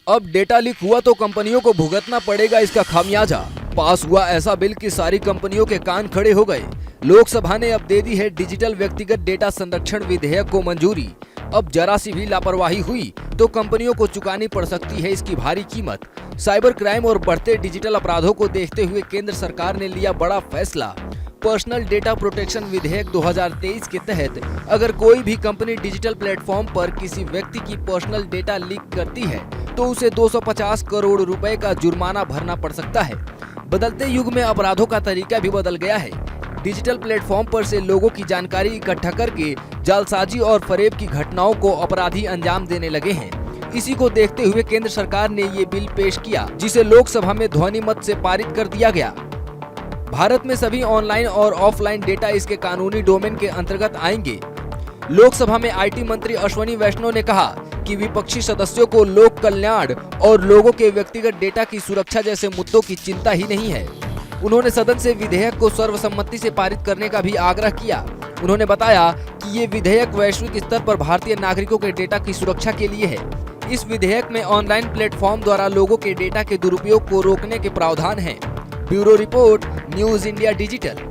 अब data leak हुआ तो कंपनियों को भुगतना पड़ेगा इसका खामियाजा। पास हुआ ऐसा बिल कि सारी कंपनियों के कान खड़े हो गए। लोकसभा ने अब दे दी है डिजिटल व्यक्तिगत डेटा संरक्षण विधेयक को मंजूरी। अब जरा सी भी लापरवाही हुई तो कंपनियों को चुकानी पड़ सकती है इसकी भारी कीमत। साइबर क्राइम और बढ़ते डिजिटल अपराधों को देखते हुए केंद्र सरकार ने लिया बड़ा फैसला। पर्सनल डेटा प्रोटेक्शन विधेयक 2023 के तहत अगर कोई भी कंपनी डिजिटल प्लेटफॉर्म पर किसी व्यक्ति की पर्सनल डेटा लीक करती है तो उसे 250 करोड़ रुपए का जुर्माना भरना पड़ सकता है। बदलते युग में अपराधों का तरीका भी बदल गया है। डिजिटल प्लेटफॉर्म पर से लोगों की जानकारी इकट्ठा करके जालसाजी और फरेब की घटनाओं को अपराधी अंजाम देने लगे हैं। इसी को देखते हुए केंद्र सरकार ने ये बिल पेश किया, जिसे लोकसभा में ध्वनि मत से पारित कर दिया गया। भारत में सभी ऑनलाइन और ऑफलाइन डेटा इसके कानूनी डोमेन के अंतर्गत आएंगे। लोकसभा में आईटी मंत्री अश्विनी वैष्णव ने कहा कि विपक्षी सदस्यों को लोक कल्याण और लोगों के व्यक्तिगत डेटा की सुरक्षा जैसे मुद्दों की चिंता ही नहीं है। उन्होंने सदन से विधेयक को सर्वसम्मति से पारित करने का भी आग्रह किया। उन्होंने बताया कि ये विधेयक वैश्विक स्तर पर भारतीय नागरिकों के डेटा की सुरक्षा के लिए है। इस विधेयक में ऑनलाइन प्लेटफॉर्म द्वारा लोगों के डेटा के दुरुपयोग को रोकने के प्रावधान हैं। Bureau report, news India digital.